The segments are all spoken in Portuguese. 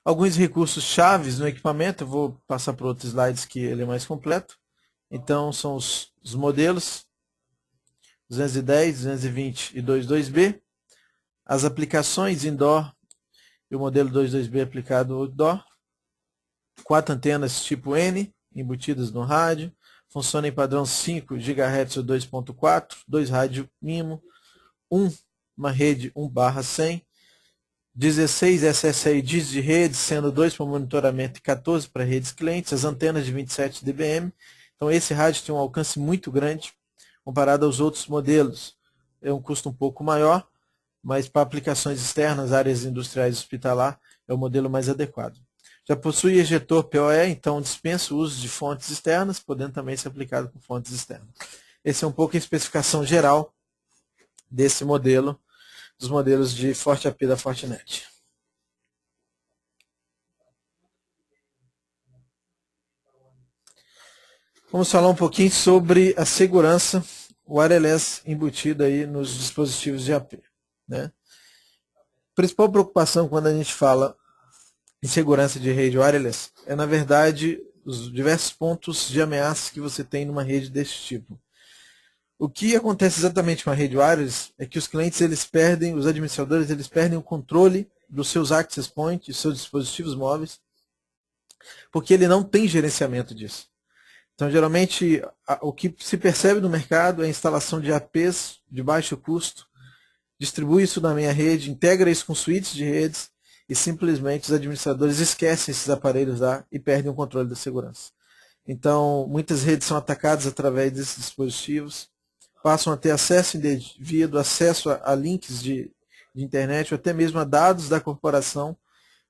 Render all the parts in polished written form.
Alguns recursos chaves no equipamento, eu vou passar para outros slides que ele é mais completo. Então, são os modelos 210, 220 e 22B. As aplicações indoor e o modelo 22B aplicado outdoor. 4 antenas tipo N, embutidas no rádio. Funciona em padrão 5 GHz ou 2.4, 2 rádio MIMO, uma rede 1/100, 16 SSIDs de rede, sendo 2 para monitoramento e 14 para redes clientes, as antenas de 27 dBm. Então esse rádio tem um alcance muito grande comparado aos outros modelos. É um custo um pouco maior, mas para aplicações externas, áreas industriais e hospitalar, é o modelo mais adequado. Já possui ejetor PoE, então dispensa o uso de fontes externas, podendo também ser aplicado com fontes externas. Esse é um pouco a especificação geral desse modelo, dos modelos de ForteAP da Fortinet. Vamos falar um pouquinho sobre a segurança wireless embutida aí nos dispositivos de AP. Né? A principal preocupação quando a gente fala em segurança de rede wireless é, na verdade, os diversos pontos de ameaça que você tem numa rede desse tipo. O que acontece exatamente com a rede wireless é que os clientes, os administradores, eles perdem o controle dos seus access points, dos seus dispositivos móveis, porque ele não tem gerenciamento disso. Então, geralmente, o que se percebe no mercado é a instalação de APs de baixo custo, distribui isso na minha rede, integra isso com suítes de redes, e simplesmente os administradores esquecem esses aparelhos lá e perdem o controle da segurança. Então, muitas redes são atacadas através desses dispositivos, passam a ter acesso indevido, acesso a links de internet, ou até mesmo a dados da corporação,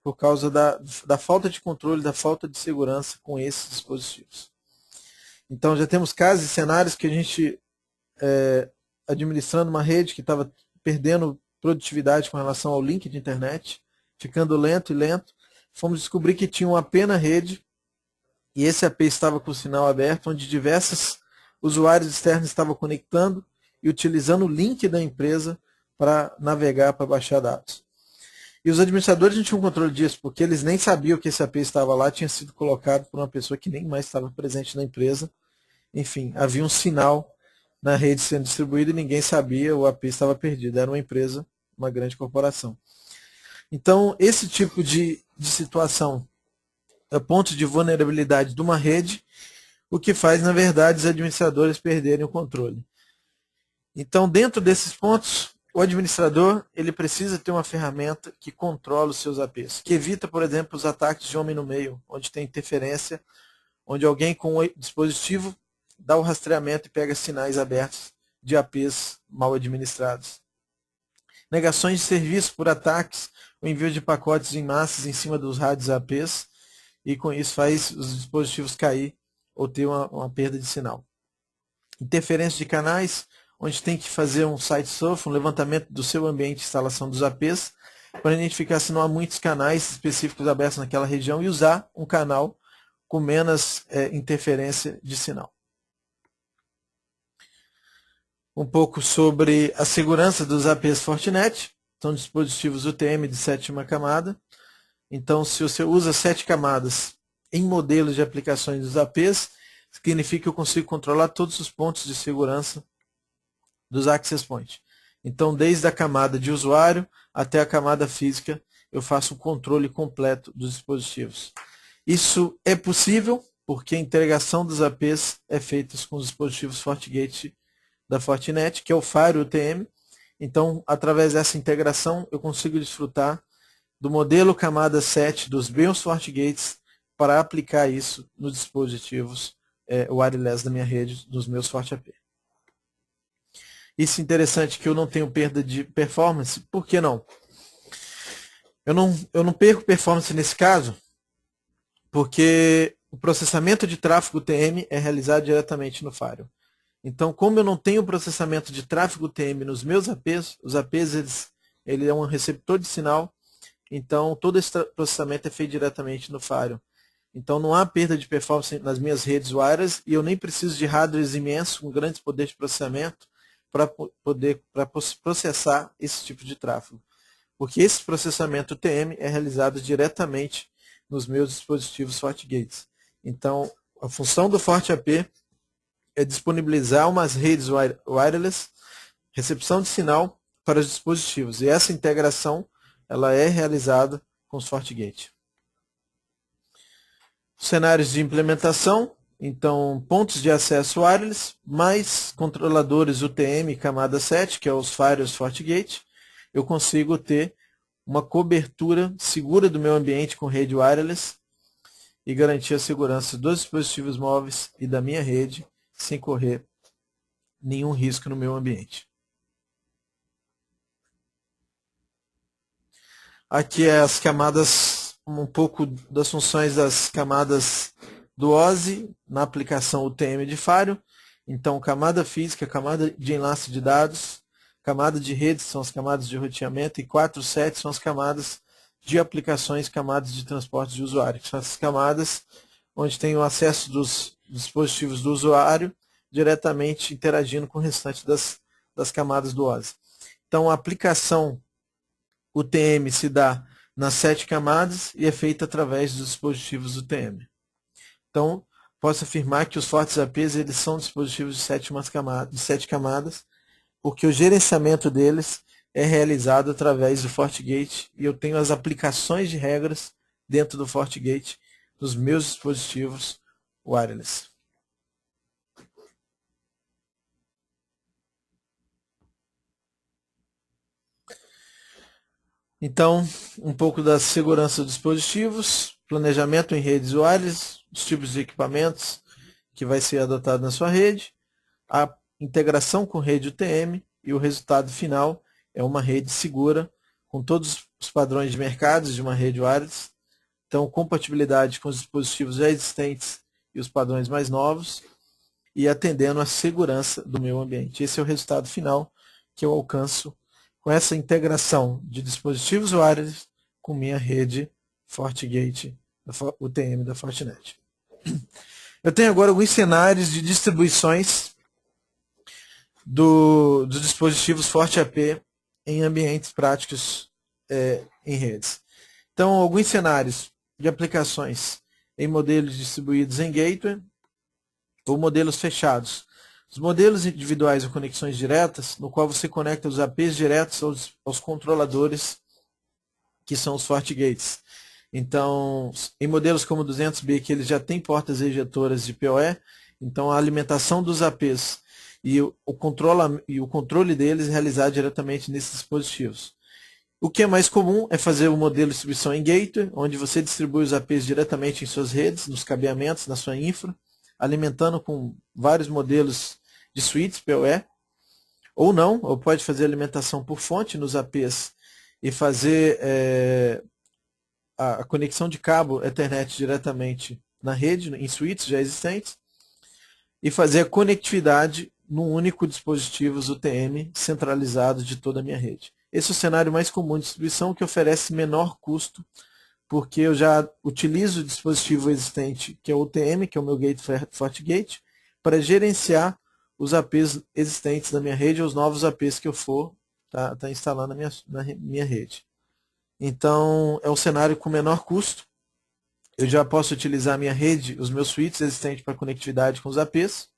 por causa da falta de controle, da falta de segurança com esses dispositivos. Então, já temos casos e cenários que a gente, administrando uma rede que estava perdendo produtividade com relação ao link de internet, ficando lento, fomos descobrir que tinha um AP na rede, e esse AP estava com o sinal aberto, onde diversos usuários externos estavam conectando e utilizando o link da empresa para navegar, para baixar dados. E os administradores não tinham controle disso, porque eles nem sabiam que esse AP estava lá, tinha sido colocado por uma pessoa que nem mais estava presente na empresa. Enfim, havia um sinal na rede sendo distribuído e ninguém sabia, o AP estava perdido. Era uma empresa, uma grande corporação. Então, esse tipo de situação é ponto de vulnerabilidade de uma rede, o que faz, na verdade, os administradores perderem o controle. Então, dentro desses pontos, o administrador ele precisa ter uma ferramenta que controla os seus APs, que evita, por exemplo, os ataques de homem no meio, onde tem interferência, onde alguém com o dispositivo dá o rastreamento e pega sinais abertos de APs mal administrados. Negações de serviço por ataques, o envio de pacotes em massas em cima dos rádios APs, e com isso faz os dispositivos cair ou ter uma perda de sinal. Interferência de canais, onde tem que fazer um site surf, um levantamento do seu ambiente de instalação dos APs, para identificar se não há muitos canais específicos abertos naquela região e usar um canal com menos interferência de sinal. Um pouco sobre a segurança dos APs Fortinet. São dispositivos UTM de 7ª camada. Então, se você usa 7 camadas em modelos de aplicações dos APs, significa que eu consigo controlar todos os pontos de segurança dos access points. Então, desde a camada de usuário até a camada física, eu faço um controle completo dos dispositivos. Isso é possível porque a integração dos APs é feita com os dispositivos FortiGate da Fortinet, que é o Firewall UTM. Então, através dessa integração, eu consigo desfrutar do modelo camada 7 dos meus FortiGates para aplicar isso nos dispositivos wireless da minha rede, dos meus FortiAP. Isso é interessante que eu não tenho perda de performance. Por que não? Eu não perco performance nesse caso, porque o processamento de tráfego UTM é realizado diretamente no Firewall. Então, como eu não tenho processamento de tráfego UTM nos meus APs, os APs ele é um receptor de sinal, então todo esse processamento é feito diretamente no Firewall. Então não há perda de performance nas minhas redes wireless e eu nem preciso de hardwares imensos com grandes poderes de processamento para processar esse tipo de tráfego. porque esse processamento UTM é realizado diretamente nos meus dispositivos FortiGates. Então, a função do FortiAP é disponibilizar umas redes wireless, recepção de sinal para os dispositivos, e essa integração ela é realizada com os FortiGate. Cenários de implementação, então pontos de acesso wireless, mais controladores UTM camada 7, que é os firewalls FortiGate, eu consigo ter uma cobertura segura do meu ambiente com rede wireless e garantir a segurança dos dispositivos móveis e da minha rede sem correr nenhum risco no meu ambiente. Aqui é as camadas, um pouco das funções das camadas do OSI na aplicação UTM de Firewall. Então, camada física, camada de enlace de dados, camada de redes são as camadas de roteamento e 4 sets são as camadas de aplicações, camadas de transporte de usuário, que são essas camadas onde tem o acesso dos dispositivos do usuário diretamente interagindo com o restante das camadas do OSI. Então, a aplicação UTM se dá nas 7 camadas e é feita através dos dispositivos UTM. Então, posso afirmar que os FortiAPs eles são dispositivos de 7 camadas, porque o gerenciamento deles é realizado através do FortiGate e eu tenho as aplicações de regras dentro do FortiGate dos meus dispositivos wireless. Então, um pouco da segurança dos dispositivos, planejamento em redes wireless, os tipos de equipamentos que vai ser adotado na sua rede, a integração com rede UTM e o resultado final é uma rede segura com todos os padrões de mercado de uma rede wireless. Então, compatibilidade com os dispositivos já existentes e os padrões mais novos e atendendo à segurança do meu ambiente. Esse é o resultado final que eu alcanço com essa integração de dispositivos wireless com minha rede FortiGate UTM da Fortinet. Eu tenho agora alguns cenários de distribuições dos dispositivos FortiAP em ambientes práticos em redes. Então, alguns cenários de aplicações em modelos distribuídos em gateway ou modelos fechados. Os modelos individuais ou conexões diretas, no qual você conecta os APs diretos aos controladores, que são os FortiGates. Então, em modelos como o 200B, que eles já têm portas ejetoras de PoE, então a alimentação dos APs e o controle deles é realizado diretamente nesses dispositivos. O que é mais comum é fazer o modelo de distribuição em gateway, onde você distribui os APs diretamente em suas redes, nos cabeamentos, na sua infra, alimentando com vários modelos de suítes PoE, ou não, ou pode fazer alimentação por fonte nos APs e fazer a conexão de cabo Ethernet diretamente na rede, em suítes já existentes, e fazer a conectividade num único dispositivo UTM centralizado de toda a minha rede. Esse é o cenário mais comum de distribuição que oferece menor custo, porque eu já utilizo o dispositivo existente, que é o UTM, que é o meu gate FortiGate, para gerenciar os APs existentes da minha rede ou os novos APs que eu for tá instalando na minha rede. Então, é um cenário com menor custo. Eu já posso utilizar a minha rede, os meus suítes existentes para conectividade com os APs,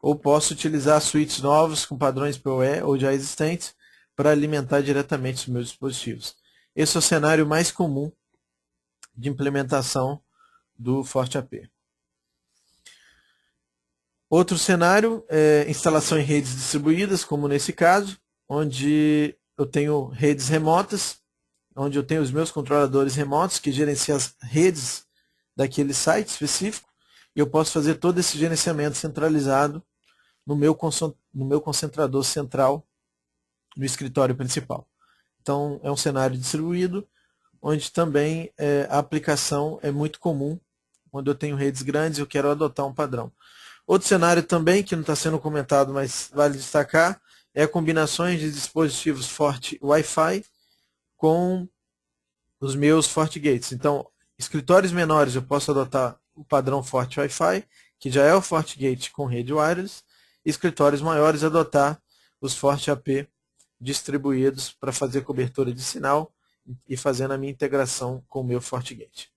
ou posso utilizar suítes novos com padrões PoE ou já existentes para alimentar diretamente os meus dispositivos. Esse é o cenário mais comum de implementação do FortiAP. Outro cenário é instalação em redes distribuídas, como nesse caso, onde eu tenho redes remotas, onde eu tenho os meus controladores remotos que gerenciam as redes daquele site específico, e eu posso fazer todo esse gerenciamento centralizado no meu concentrador central, no escritório principal. Então, é um cenário distribuído, onde também a aplicação é muito comum. Quando eu tenho redes grandes, eu quero adotar um padrão. Outro cenário também, que não está sendo comentado, mas vale destacar, é combinações de dispositivos Forti Wi-Fi com os meus FortiGates. Então, escritórios menores eu posso adotar o padrão Forti Wi-Fi, que já é o FortiGate com rede wireless, e escritórios maiores adotar os FortiAP distribuídos para fazer cobertura de sinal e fazendo a minha integração com o meu FortiGate.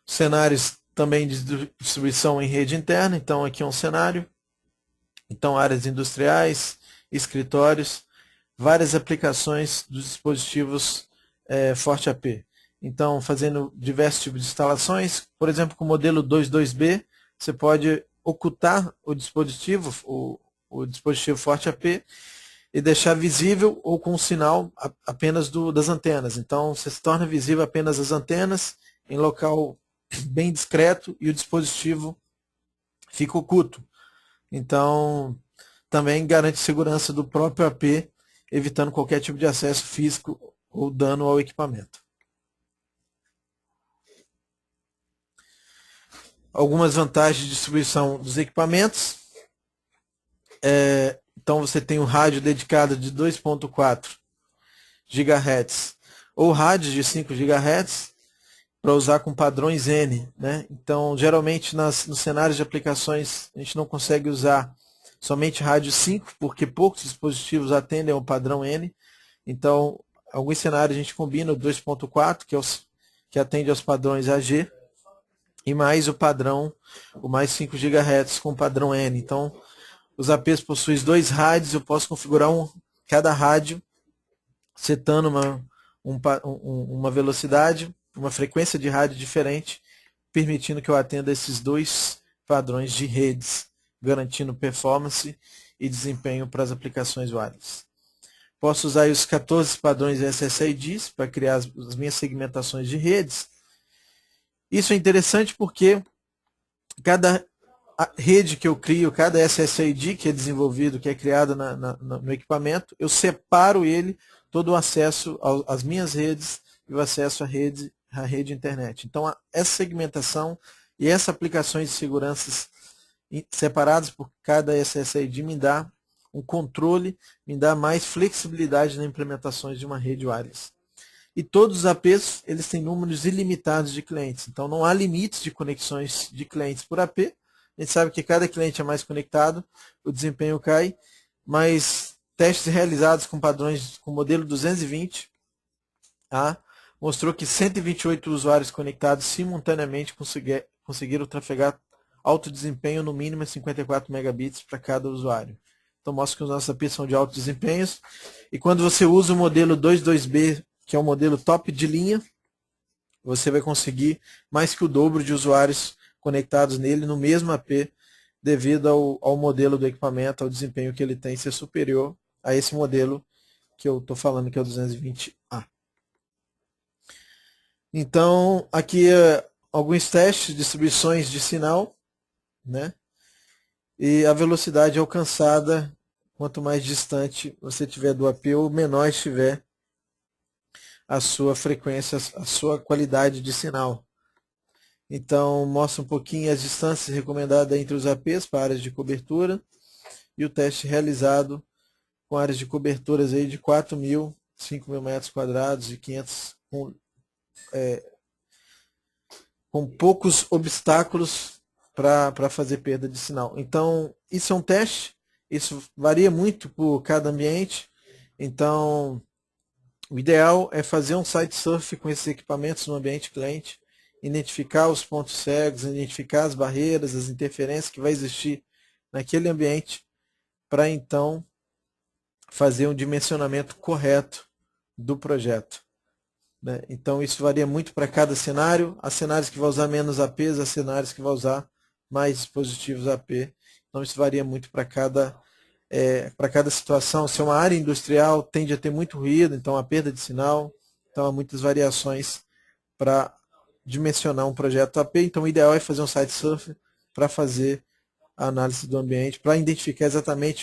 Cenários também de distribuição em rede interna. Então aqui é um cenário. Então áreas industriais, escritórios, várias aplicações dos dispositivos FortiAP. Então fazendo diversos tipos de instalações. Por exemplo, com o modelo 22B, você pode ocultar o dispositivo, o dispositivo FortiAP, e deixar visível ou com o sinal apenas das antenas. Então você se torna visível apenas as antenas em local bem discreto e o dispositivo fica oculto. Então também garante segurança do próprio AP, evitando qualquer tipo de acesso físico ou dano ao equipamento. Algumas vantagens de distribuição dos equipamentos. Então você tem um rádio dedicado de 2.4 GHz ou rádios de 5 GHz para usar com padrões N, né? Então geralmente nos cenários de aplicações a gente não consegue usar somente rádio 5, porque poucos dispositivos atendem ao padrão N. Então em alguns cenários a gente combina o 2.4, que atende aos padrões AG, e mais o padrão, o mais 5 GHz com o padrão N. Então os APs possuem 2 rádios, eu posso configurar cada rádio, setando uma velocidade, uma frequência de rádio diferente, permitindo que eu atenda esses 2 padrões de redes, garantindo performance e desempenho para as aplicações wireless. Posso usar os 14 padrões SSIDs para criar as minhas segmentações de redes. Isso é interessante porque cada rede que eu crio, cada SSID que é desenvolvido, que é criado no equipamento, eu separo ele, todo o acesso às minhas redes e o acesso à rede internet. Então, essa segmentação e essas aplicações de segurança separadas por cada SSID me dá um controle, me dá mais flexibilidade na implementações de uma rede wireless. E todos os APs eles têm números ilimitados de clientes. Então, não há limites de conexões de clientes por AP. A gente sabe que cada cliente é mais conectado, o desempenho cai, mas testes realizados com padrões com modelo 220 mostrou que 128 usuários conectados simultaneamente conseguiram trafegar alto desempenho no mínimo 54 megabits para cada usuário. Então mostra que os nossos APs são de alto desempenho. E quando você usa o modelo 22B, que é o modelo top de linha, você vai conseguir mais que o dobro de usuários conectados nele no mesmo AP, devido ao modelo do equipamento, ao desempenho que ele tem ser superior a esse modelo que eu estou falando, que é o 220A. Então, aqui alguns testes de distribuições de sinal, né? E a velocidade alcançada, quanto mais distante você tiver do AP, ou menor estiver a sua frequência, a sua qualidade de sinal. Então, mostra um pouquinho as distâncias recomendadas entre os APs para áreas de cobertura e o teste realizado com áreas de coberturas aí de 4.000, 5.000 metros quadrados e 500 com poucos obstáculos para fazer perda de sinal. Então, isso é um teste, isso varia muito por cada ambiente. Então, o ideal é fazer um site surf com esses equipamentos no ambiente cliente, identificar os pontos cegos, identificar as barreiras, as interferências que vai existir naquele ambiente, para então fazer um dimensionamento correto do projeto. Né? Então isso varia muito para cada cenário. Há cenários que vão usar menos APs, há cenários que vão usar mais dispositivos AP. Então isso varia muito para cada situação. Se é uma área industrial, tende a ter muito ruído, então a perda de sinal. Então há muitas variações para dimensionar um projeto AP. Então o ideal é fazer um site surf para fazer a análise do ambiente, para identificar exatamente